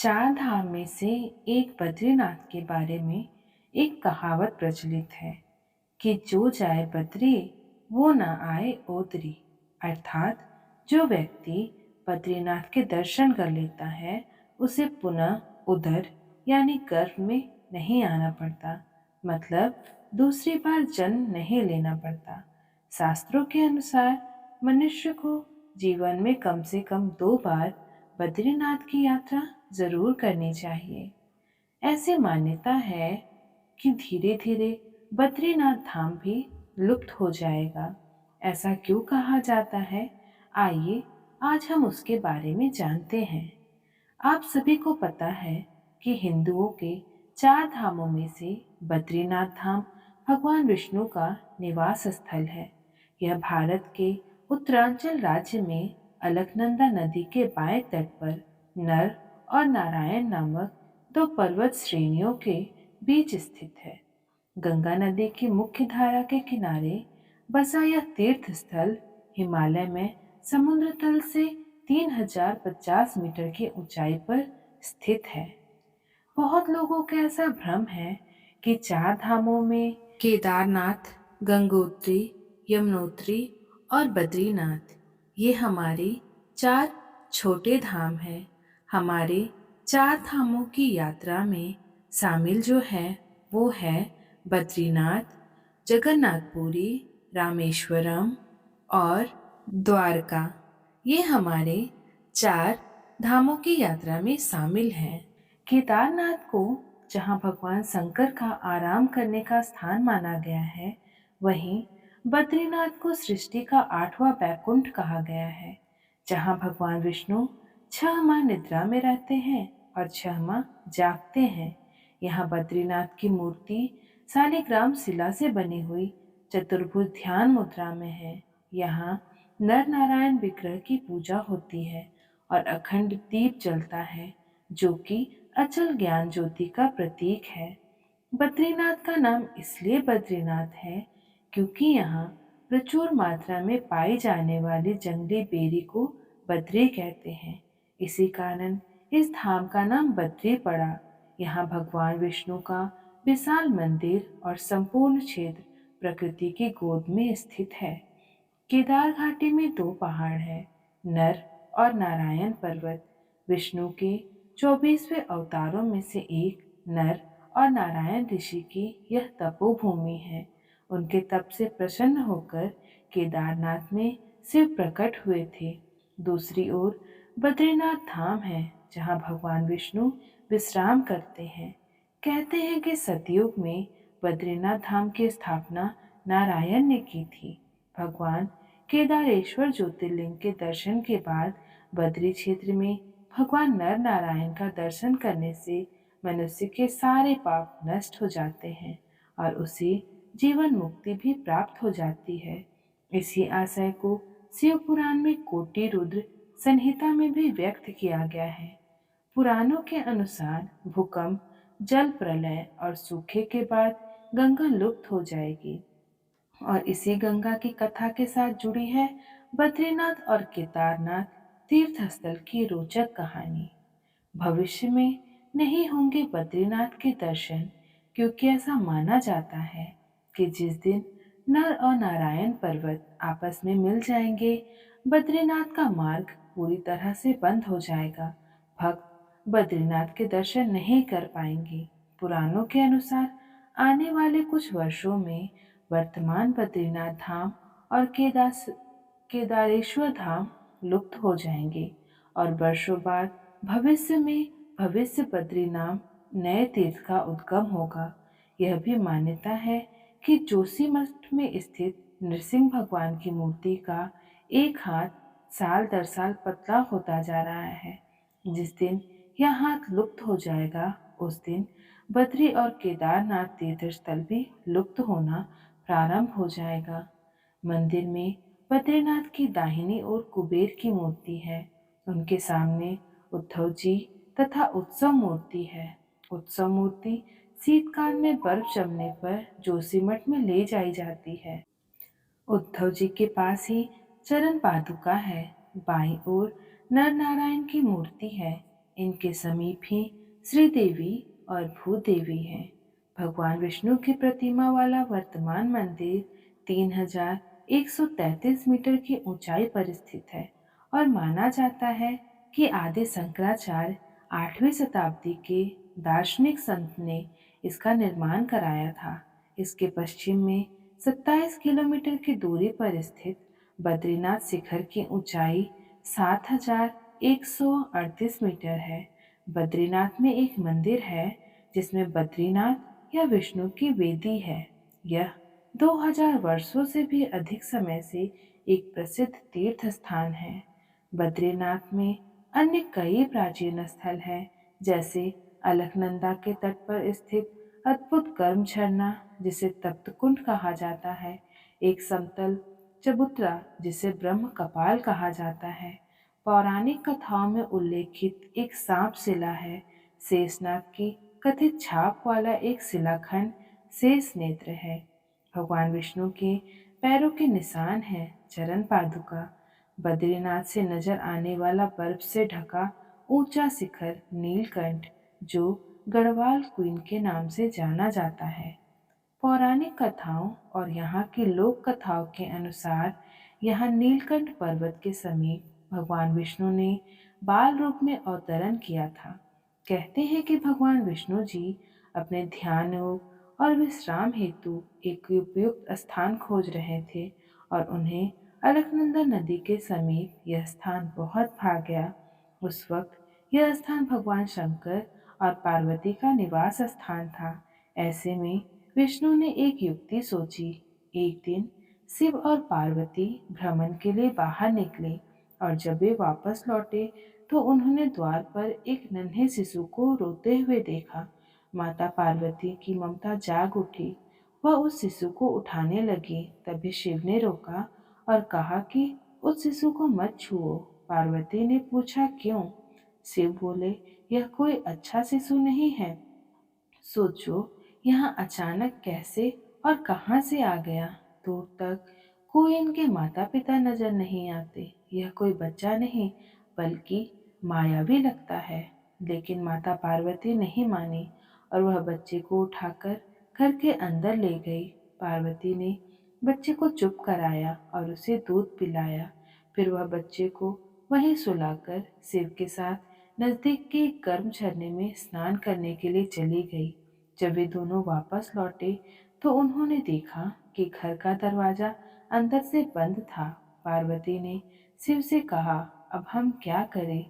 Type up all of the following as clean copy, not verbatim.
चार धाम में से एक बद्रीनाथ के बारे में एक कहावत प्रचलित है कि जो जाए बद्री वो न आए ओदरी। अर्थात जो व्यक्ति बद्रीनाथ के दर्शन कर लेता है उसे पुनः उधर यानी गर्भ में नहीं आना पड़ता, मतलब दूसरी बार जन्म नहीं लेना पड़ता। शास्त्रों के अनुसार मनुष्य को जीवन में कम से कम 2 बार बद्रीनाथ की यात्रा जरूर करनी चाहिए। ऐसी मान्यता है कि धीरे धीरे बद्रीनाथ धाम भी लुप्त हो जाएगा। ऐसा क्यों कहा जाता है? आइए आज हम उसके बारे में जानते हैं। आप सभी को पता है कि हिंदुओं के 4 धामों में से बद्रीनाथ धाम भगवान विष्णु का निवास स्थल है। यह भारत के उत्तरांचल राज्य में अलकनंदा नदी के बाएं तट पर नर और नारायण नामक 2 पर्वत श्रेणियों के बीच स्थित है। गंगा नदी की मुख्य धारा के किनारे बसा यह तीर्थ स्थल हिमालय में समुद्र तल से 3050 मीटर की ऊंचाई पर स्थित है। बहुत लोगों का ऐसा भ्रम है कि 4 धामों में केदारनाथ, गंगोत्री, यमुनोत्री और बद्रीनाथ ये हमारे 4 छोटे धाम हैं। हमारे 4 धामों की यात्रा में शामिल जो है वो है बद्रीनाथ, जगन्नाथपुरी, रामेश्वरम और द्वारका। ये हमारे 4 धामों की यात्रा में शामिल हैं। केदारनाथ को जहाँ भगवान शंकर का आराम करने का स्थान माना गया है, वहीं बद्रीनाथ को सृष्टि का 8वां बैकुंठ कहा गया है, जहाँ भगवान विष्णु 6 माह निद्रा में रहते हैं और 6 माह जागते हैं। यहाँ बद्रीनाथ की मूर्ति शालिग्राम शिला से बनी हुई चतुर्भुज ध्यान मुद्रा में है। यहाँ नर नारायण विग्रह की पूजा होती है और अखंड दीप जलता है, जो कि अचल ज्ञान ज्योति का प्रतीक है। बद्रीनाथ का नाम इसलिए बद्रीनाथ है क्योंकि यहाँ प्रचुर मात्रा में पाई जाने वाली जंगली बेरी को बद्री कहते हैं। इसी कारण इस धाम का नाम बद्री पड़ा। यहाँ भगवान विष्णु का विशाल मंदिर और संपूर्ण क्षेत्र प्रकृति की गोद में स्थित है। केदार घाटी में 2 पहाड़ हैं, नर और नारायण पर्वत। विष्णु के 24वें अवतारों में से एक नर और नारायण ऋषि की यह तपोभूमि है। उनके तप से प्रसन्न होकर केदारनाथ में शिव प्रकट हुए थे। दूसरी ओर बद्रीनाथ धाम है जहाँ भगवान विष्णु विश्राम करते हैं। कहते हैं कि सतयुग में बद्रीनाथ धाम की स्थापना नारायण ने की थी। भगवान केदारेश्वर ज्योतिर्लिंग के दर्शन के बाद बद्री क्षेत्र में भगवान नर नारायण का दर्शन करने से मनुष्य के सारे पाप नष्ट हो जाते हैं और उसे जीवन मुक्ति भी प्राप्त हो जाती है। इसी आशय को शिव पुराण में कोटि रुद्र संहिता में भी व्यक्त किया गया है। पुराणों के अनुसार भूकंप, जल प्रलय और सूखे के बाद गंगा लुप्त हो जाएगी और इसी गंगा की कथा के साथ जुड़ी है बद्रीनाथ और केदारनाथ तीर्थ स्थल की रोचक कहानी। भविष्य में नहीं होंगे बद्रीनाथ के दर्शन क्योंकि ऐसा माना जाता है कि जिस दिन नर और नारायण पर्वत आपस में मिल जाएंगे, बद्रीनाथ का मार्ग पूरी तरह से बंद हो जाएगा। भक्त बद्रीनाथ के दर्शन नहीं कर पाएंगे। पुराणों के अनुसार आने वाले कुछ वर्षों में वर्तमान बद्रीनाथ धाम और केदारेश्वर धाम लुप्त हो जाएंगे और वर्षों बाद भविष्य में भविष्य बद्री नाम नए तीर्थ का उद्गम होगा। यह भी मान्यता है कि जोशीमठ में स्थित नृसिंह भगवान की मूर्ति का एक हाथ साल दर साल पतला होता जा रहा है। जिस दिन यह हाथ लुप्त हो जाएगा उस दिन बद्री और केदारनाथ तीर्थ स्थल भी लुप्त होना प्रारंभ हो जाएगा। मंदिर में बद्रीनाथ की दाहिनी ओर कुबेर की मूर्ति है। उनके सामने उद्धव जी तथा उत्सव मूर्ति है। उत्सव मूर्ति शीतकाल में बर्फ जमने पर जोशीमठ में ले जाई जाती है। उद्धव जी के पास ही चरण पादुका है। बाईं ओर नर नारायण की मूर्ति है। इनके समीप ही श्रीदेवी और भूदेवी हैं। भगवान विष्णु की प्रतिमा वाला वर्तमान मंदिर 3133 मीटर की ऊंचाई पर स्थित है और माना जाता है कि आदि शंकराचार्य 8वीं शताब्दी के दार्शनिक संत ने इसका निर्माण कराया था। इसके पश्चिम में 27 किलोमीटर की दूरी पर स्थित बद्रीनाथ शिखर की ऊंचाई 7138 मीटर है। बद्रीनाथ में एक मंदिर है जिसमें बद्रीनाथ या विष्णु की वेदी है। यह 2000 वर्षों से भी अधिक समय से एक प्रसिद्ध तीर्थ स्थान है। बद्रीनाथ में अन्य कई प्राचीन स्थल हैं, जैसे अलकनंदा के तट पर स्थित अद्भुत गर्म झरना जिसे तप्तकुंड कहा जाता है, एक समतल चबूतरा जिसे ब्रह्म कपाल कहा जाता है, पौराणिक कथाओं में उल्लेखित एक सांप शिला है, शेषनाग की कथित छाप वाला एक शिलाखंड शेष नेत्र है, भगवान विष्णु के पैरों के निशान है, चरण पादुका, बद्रीनाथ से नजर आने वाला बर्फ से ढका ऊंचा शिखर नीलकंठ जो गढ़वाल क्वीन के नाम से जाना जाता है। पौराणिक कथाओं और यहाँ की लोक कथाओं के अनुसार यहाँ नीलकंठ पर्वत के समीप भगवान विष्णु ने बाल रूप में अवतरण किया था। कहते हैं कि भगवान विष्णु जी अपने ध्यान योग और विश्राम हेतु एक उपयुक्त स्थान खोज रहे थे और उन्हें अलकनंदा नदी के समीप यह स्थान बहुत भा गया। उस वक्त यह स्थान भगवान शंकर और पार्वती का निवास स्थान था। ऐसे में विष्णु ने एक युक्ति सोची। एक दिन शिव और पार्वती भ्रमण के लिए बाहर निकले और जब वे वापस लौटे तो उन्होंने द्वार पर एक नन्हे शिशु को रोते हुए देखा। माता पार्वती की ममता जाग उठी। वह उस शिशु को उठाने लगी। तभी शिव ने रोका और कहा कि उस शिशु को मत छुओ। पार्वती ने पूछा क्यों? शिव बोले, यह कोई अच्छा शिशु नहीं है। सोचो यहाँ अचानक कैसे और कहाँ से आ गया। दूर तक कोई इनके माता पिता नजर नहीं आते। यह कोई बच्चा नहीं बल्कि मायावी लगता है। लेकिन माता पार्वती नहीं मानी और वह बच्चे को उठाकर घर के अंदर ले गई। पार्वती ने बच्चे को चुप कराया और उसे दूध पिलाया। फिर वह बच्चे को वहीं सुलाकर शिव के साथ नजदीक के एक गर्म झरने में स्नान करने के लिए चली गई। जब वे दोनों वापस लौटे तो उन्होंने देखा कि घर का दरवाजा अंदर से बंद था। पार्वती ने शिव से कहा, अब हम क्या करें?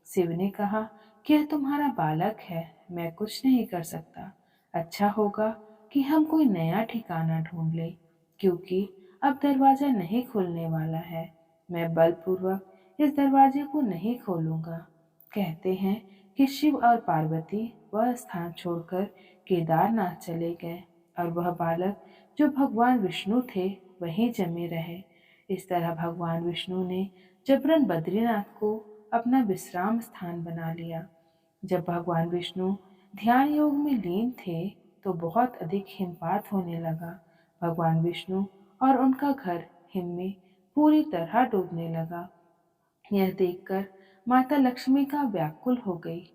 शिव ने कहा कि यह तुम्हारा बालक है, मैं कुछ नहीं कर सकता। अच्छा होगा कि हम कोई नया ठिकाना ढूंढ लें, क्योंकि अब दरवाजा नहीं खुलने वाला है। मैं बलपूर्वक इस दरवाजे को नहीं खोलूंगा। कहते हैं कि शिव और पार्वती वह स्थान छोड़कर केदारनाथ चले गए और वह बालक जो भगवान विष्णु थे वहीं जमे रहे। इस तरह भगवान विष्णु ने जबरन बद्रीनाथ को अपना विश्राम स्थान बना लिया। जब भगवान विष्णु ध्यान योग में लीन थे तो बहुत अधिक हिमपात होने लगा। भगवान विष्णु और उनका घर हिम में पूरी तरह डूबने लगा। यह देखकर माता लक्ष्मी का व्याकुल हो गई।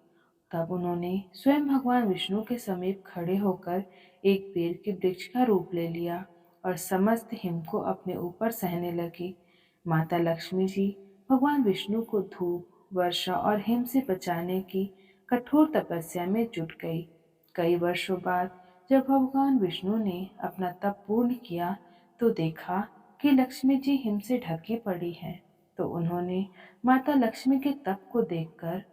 तब उन्होंने स्वयं भगवान विष्णु के समीप खड़े होकर एक पेड़ के वृक्ष का रूप ले लिया और समस्त हिम को अपने ऊपर सहने लगी। माता लक्ष्मी जी भगवान विष्णु को धूप, वर्षा और हिम से बचाने की कठोर तपस्या में जुट गई। कई वर्षों बाद जब भगवान विष्णु ने अपना तप पूर्ण किया तो देखा कि लक्ष्मी जी हिम से ढकी पड़ी हैं। तो उन्होंने माता लक्ष्मी के तप को देखकर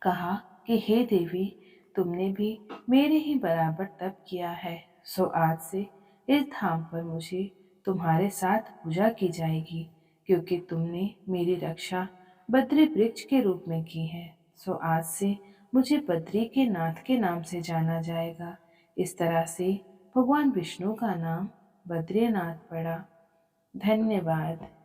कहा कि हे देवी, तुमने भी मेरे ही बराबर तप किया है, सो आज से इस धाम पर मुझे तुम्हारे साथ पूजा की जाएगी, क्योंकि तुमने मेरी रक्षा बद्री वृक्ष के रूप में की है। सो आज से मुझे बद्री के नाथ के नाम से जाना जाएगा। इस तरह से भगवान विष्णु का नाम बद्रीनाथ पड़ा। धन्यवाद।